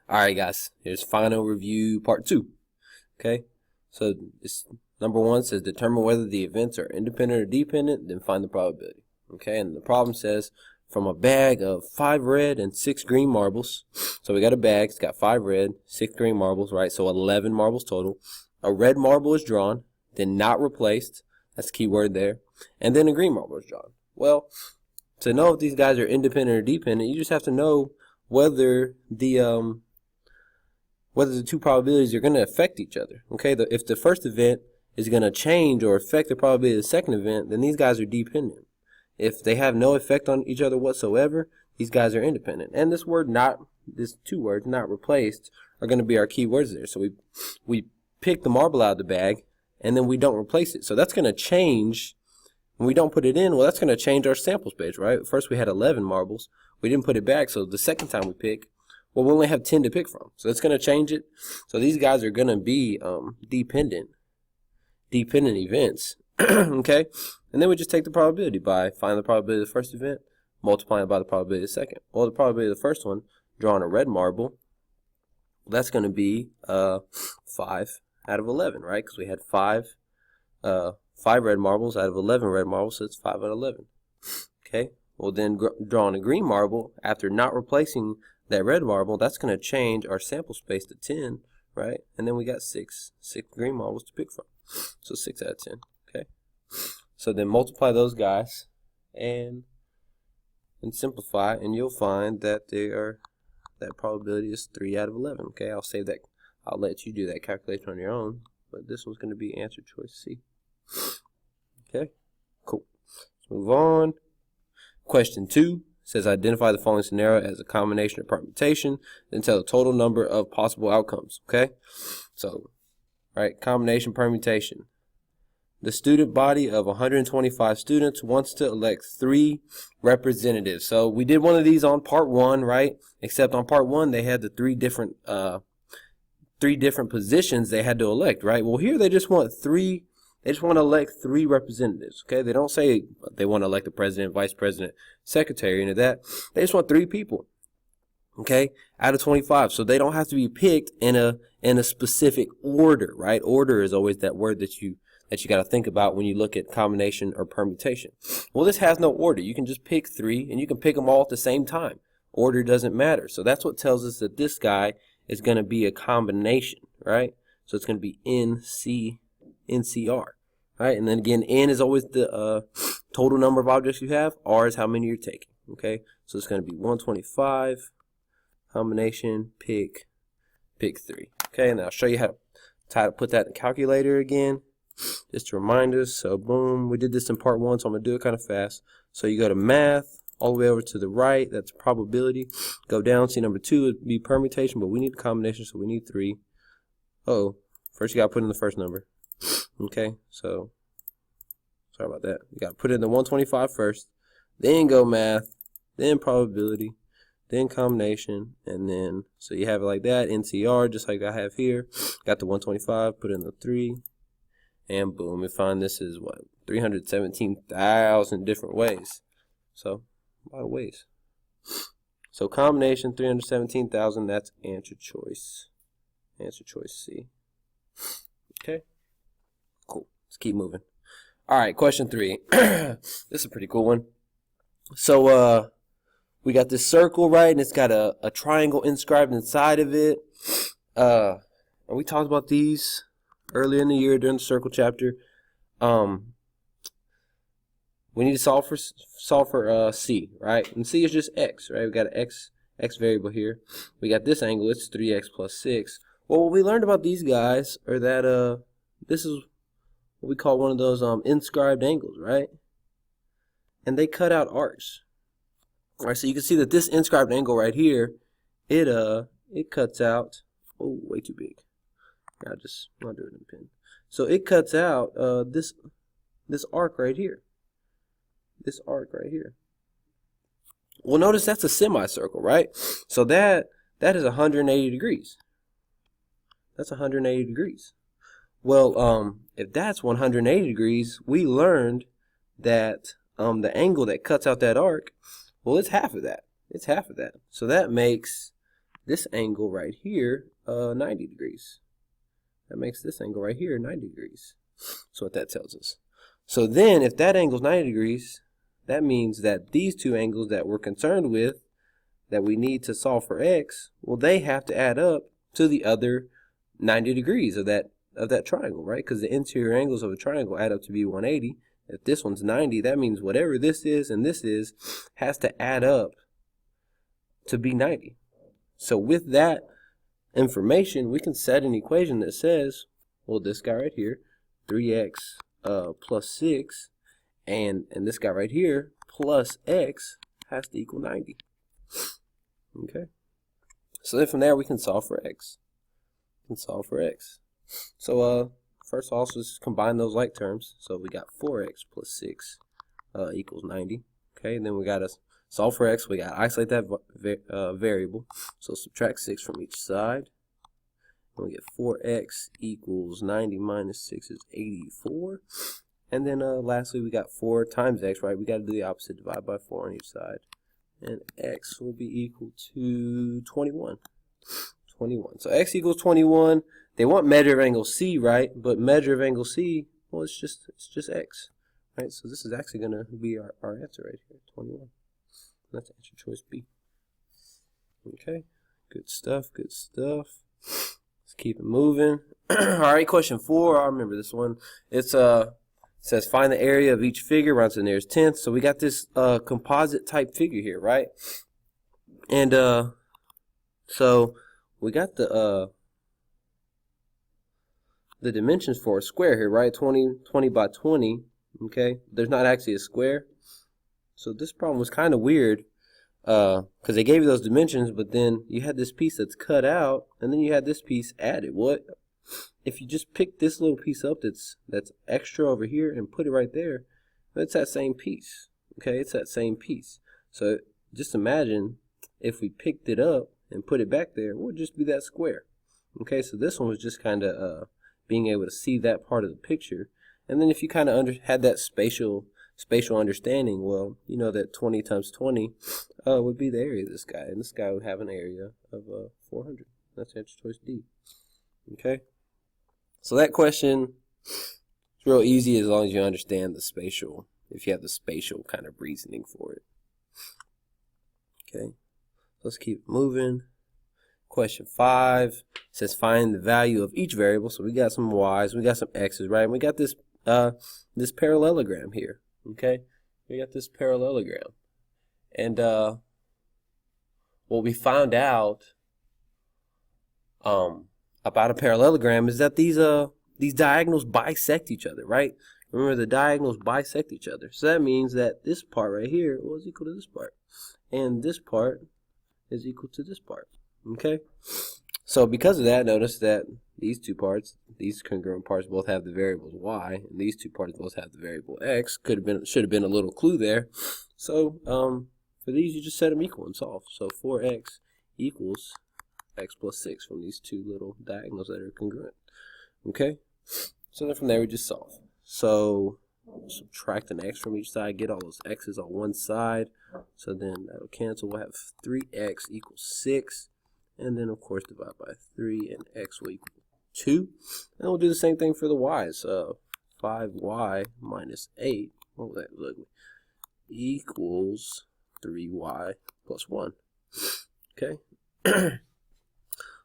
Alright guys, here's final review part 2. Okay, so this number 1 says determine whether the events are independent or dependent, then find the probability. Okay, and the problem says from a bag of 5 red and 6 green marbles. So we got a bag, it's got 5 red, 6 green marbles, right? So 11 marbles total. A red marble is drawn, then not replaced. That's the key word there. And then a green marble is drawn. Well, to know if these guys are independent or dependent, you just have to know whether the two probabilities are going to affect each other. Okay, if the first event is going to change or affect the probability of the second event, then these guys are dependent. If they have no effect on each other whatsoever, these guys are independent. And this two words, not replaced, are going to be our key words there. So we pick the marble out of the bag, and then we don't replace it. So that's going to change. When we don't put it in, well, that's going to change our sample space, right? First we had 11 marbles. We didn't put it back, so the second time we pick, well, we only have 10 to pick from. So it's going to change it. So these guys are going to be dependent events. Okay? And then we just take the probability by finding the probability of the first event, multiplying it by the probability of the second. Well, the probability of the first one, drawing a red marble, that's going to be 5 out of 11, right? Because we had 5 red marbles out of 11 red marbles, so it's 5 out of 11. Okay? Well, then drawing a green marble, after not replacing that red marble, that's going to change our sample space to 10, right? And then we got 6 green marbles to pick from. So 6 out of 10, okay? So then multiply those guys and simplify, and you'll find that that probability is 3 out of 11, okay? I'll save that. I'll let you do that calculation on your own, but this one's going to be answer choice C. Okay, cool. Let's move on. Question 2 says identify the following scenario as a combination or permutation, then tell the total number of possible outcomes. Okay, so right, combination, permutation. The student body of 125 students wants to elect 3 representatives. So we did one of these on part 1, right? Except on part 1 they had the three different positions they had to elect, right? Well, here they just want 3. They just want to elect 3 representatives, okay? They don't say they want to elect the president, vice president, secretary, and that. They just want 3 people, okay, out of 25. So they don't have to be picked in a specific order, right? Order is always that word that you got to think about when you look at combination or permutation. Well, this has no order. You can just pick 3, and you can pick them all at the same time. Order doesn't matter. So that's what tells us that this guy is going to be a combination, right? So it's going to be NCR, right? And then again, N is always the total number of objects you have. R is how many you're taking, okay? So it's going to be 125, combination, pick 3, okay? And I'll show you how to put that in the calculator again, just to remind us. So boom, we did this in part 1, so I'm going to do it kind of fast. So you go to math, all the way over to the right, that's probability. Go down, see number 2 would be permutation, but we need a combination, so we need 3. Oh, first you got to put in the first number. Okay, so sorry about that. You got to put in the 125 first, then go math, then probability, then combination, and then, so you have it like that, NCR, just like I have here. Got the 125, put in the 3, and boom, we find this is what, 317,000 different ways. So, a lot of ways. So combination, 317,000, that's answer choice. Answer choice C. Okay. Cool. Let's keep moving. All right, question 3. This is a pretty cool one. So we got this circle, right, and it's got a triangle inscribed inside of it. And we talked about these earlier in the year during the circle chapter. We need to solve for C, right? And C is just x, right? We got an x variable here. We got this angle, it's 3x plus 6. Well, what we learned about these guys are that this is what we call one of those inscribed angles, right? And they cut out arcs. All right, so you can see that this inscribed angle right here, it cuts out. Oh, way too big. I'll do it in a pen. So it cuts out this arc right here. This arc right here. Well, notice that's a semicircle, right? So that is 180 degrees. That's 180 degrees. Well, if that's 180 degrees, we learned that the angle that cuts out that arc, well, it's half of that. It's half of that. So that makes this angle right here 90 degrees. That makes this angle right here 90 degrees. That's what that tells us. So then if that angle is 90 degrees, that means that these two angles that we're concerned with, that we need to solve for x, well, they have to add up to the other 90 degrees of that triangle, right? Because the interior angles of a triangle add up to be 180. If this one's 90, that means whatever this is and this is has to add up to be 90. So with that information, we can set an equation that says, well, this guy right here, 3x plus 6, and this guy right here, plus x, has to equal 90. Okay? So then from there, we can solve for x. So first off, let's combine those like terms. So we got 4x plus 6 equals 90. Okay, and then we got to solve for x. We got to isolate that variable. So subtract 6 from each side. And we get 4x equals 90 minus 6 is 84. And then lastly, we got 4 times x, right? We got to do the opposite, divide by 4 on each side. And x will be equal to 21. So x equals 21. They want measure of angle C, right? But measure of angle C, well, it's just x, right? So this is actually going to be our answer right here, 21. That's answer choice B. Okay, good stuff. Let's keep it moving. All right, question 4. I remember this one. It says find the area of each figure, round to the nearest tenth. So we got this composite type figure here, right? And so we got the dimensions for a square here, right? 20 by 20. Okay, there's not actually a square. So this problem was kind of weird because they gave you those dimensions, but then you had this piece that's cut out, and then you had this piece added. What if you just pick this little piece up that's extra over here and put it right there? It's that same piece. Okay, it's that same piece. So just imagine if we picked it up and put it back there, it would just be that square. Okay, so this one was just kind of being able to see that part of the picture. And then if you kind of had that spatial understanding, well, you know that 20 times 20 would be the area of this guy, and this guy would have an area of 400. That's answer choice D. Okay, so that question is real easy as long as you understand the spatial, if you have the spatial kind of reasoning for it. Okay, let's keep moving. Question 5 says find the value of each variable. So we got some y's, we got some x's, right? And we got this this parallelogram here. Okay, we got this parallelogram, and what we found out about a parallelogram is that these diagonals bisect each other, right? Remember, the diagonals bisect each other, so that means that this part right here was equal to this part, and this part is equal to this part. Okay, so because of that, notice that these two parts, these congruent parts, both have the variables y, and these two parts both have the variable x. Should have been a little clue there. So for these, you just set them equal and solve. So 4x equals x plus 6 from these two little diagonals that are congruent. Okay, so then from there we just solve. So subtract an x from each side, get all those x's on one side. So then that'll cancel. We'll have 3x equals 6. And then, of course, divide by 3, and x will equal 2. And we'll do the same thing for the y's. 5y minus 8, oh, that was ugly, equals 3y plus 1. Okay?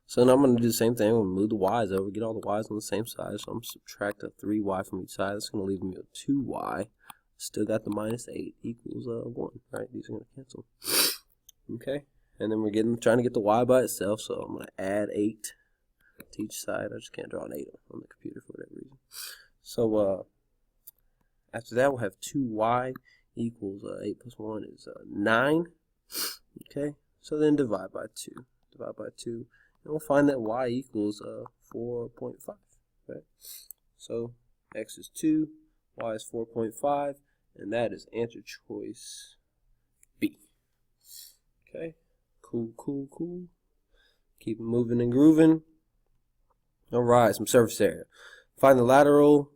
So now I'm going to do the same thing. I'm going to move the y's over, get all the y's on the same side. So I'm going to subtract a 3y from each side. That's going to leave me with 2y. Still got the minus 8 equals 1. Right? These are going to cancel. Okay? And then we're trying to get the y by itself, so I'm going to add 8 to each side. I just can't draw an 8 on the computer for whatever reason. So after that, we'll have 2y equals 8 plus 1 is 9. Okay, so then divide by 2. Divide by 2, and we'll find that y equals 4.5. Right? So x is 2, y is 4.5, and that is answer choice B. Okay. Cool. Keep it moving and grooving. All right, some surface area. Find the lateral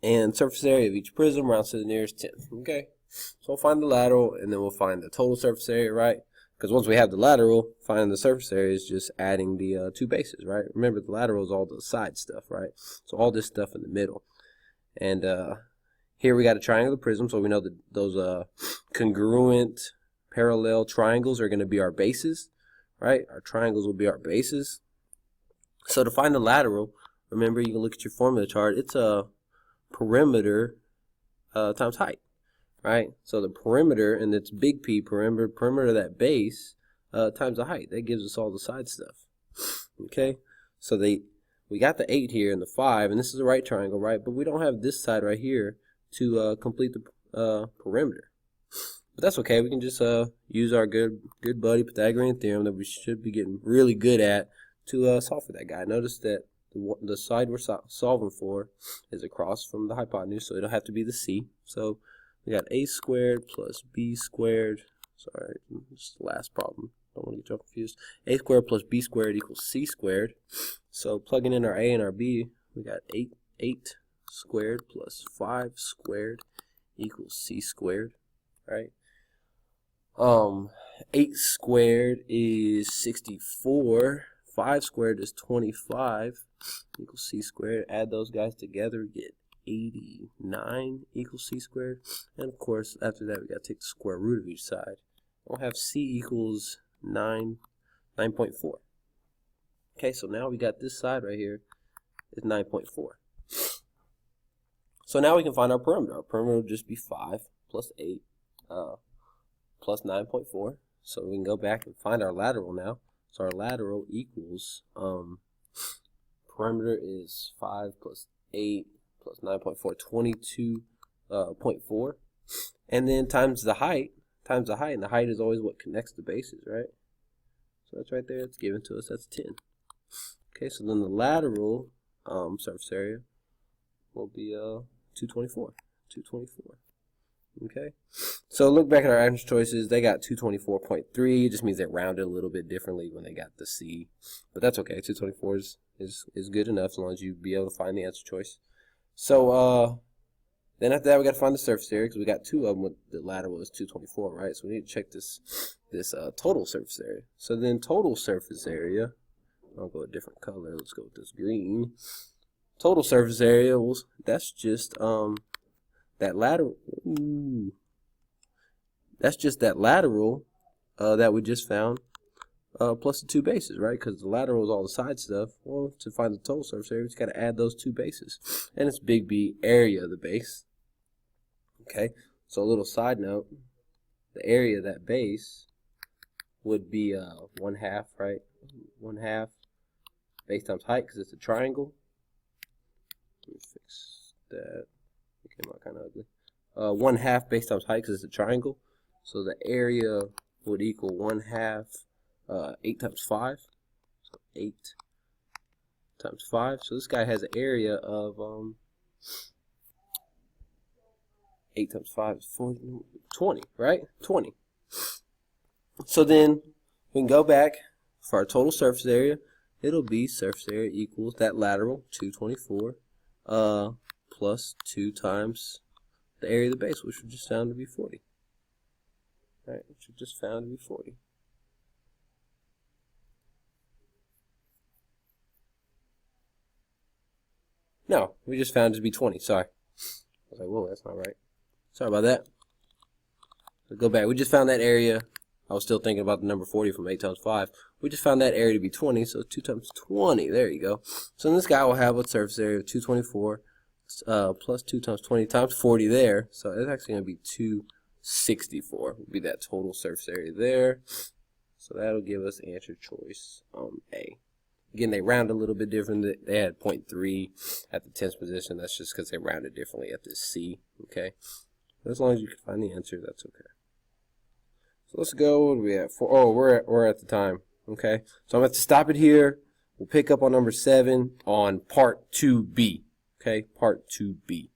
and surface area of each prism, round to the nearest tenth. Okay, so we'll find the lateral, and then we'll find the total surface area, right? Because once we have the lateral, finding the surface area is just adding the two bases, right? Remember, the lateral is all the side stuff, right? So all this stuff in the middle. And here we got a triangular prism, so we know that those congruent parallel triangles are going to be our bases, right? Our triangles will be our bases. So to find the lateral, remember, you can look at your formula chart. It's a perimeter times height, right? So the perimeter, and it's big P, perimeter of that base times the height. That gives us all the side stuff. Okay, so we got the 8 here and the 5, and this is a right triangle, right? But we don't have this side right here to complete the perimeter. But that's okay. We can just use our good buddy Pythagorean theorem that we should be getting really good at to solve for that guy. Notice that the side we're solving for is across from the hypotenuse, so it'll have to be the C. So we got a squared plus b squared. Sorry, this is the last problem. Don't want to get you all confused. A squared plus b squared equals c squared. So plugging in our a and our b, we got 8 squared plus 5 squared equals c squared, right? 8 squared is 64. 5 squared is 25 equals c squared. Add those guys together, get 89 equals c squared. And of course, after that, we got to take the square root of each side. We'll have c equals 9.4. Okay, so now we got this side right here is 9.4. So now we can find our perimeter. Our perimeter will just be 5 plus 8 plus 9.4. So we can go back and find our lateral now. So our lateral equals, perimeter is 5 plus 8 plus 9.4, 22.4. And then times the height, and the height is always what connects the bases, right? So that's right there, it's given to us, that's 10. Okay, so then the lateral surface area will be 224. Okay, so look back at our answer choices. They got 224.3. It just means they rounded a little bit differently when they got the C, but that's okay. 224 is good enough as long as you be able to find the answer choice. So then after that, we got to find the surface area because we got 2 of them with the lateral is 224, right? So we need to check this total surface area. So then total surface area, I'll go a different color. Let's go with this green. Total surface area, that's just that lateral. Ooh, that's just that lateral that we just found plus the 2 bases, right? Because the lateral is all the side stuff. Well, to find the total surface area, we just got to add those 2 bases, and it's big B, area of the base. Okay, so a little side note: the area of that base would be 1/2, right? 1/2 base times height because it's a triangle. Let me fix that. It came out kind of ugly. 1/2 base times height because it's a triangle. So the area would equal 1/2 8 times 5. So 8 times 5. So this guy has an area of 8 times 5 is 20, right? 20. So then we can go back for our total surface area. It'll be surface area equals that lateral 224 plus 2 times the area of the base, which we just found to be 40. Right, which we just found to be 40. No, we just found it to be 20. Sorry. I was like, whoa, that's not right. Sorry about that. Let's go back. We just found that area. I was still thinking about the number 40 from 8 times 5. We just found that area to be 20, so 2 times 20. There you go. So this guy will have a surface area of 224 plus 2 times 20 times 40 there. So it's actually going to be 264. Would be that total surface area there. So that'll give us answer choice A. Again, they round a little bit different. They had 0.3 at the 10th position. That's just because they rounded differently at this C. Okay. But as long as you can find the answer, that's okay. So let's go. What are we at? Oh, we're at the time. Okay. So I'm going to have to stop it here. We'll pick up on number 7 on part 2B. Okay, part 2B.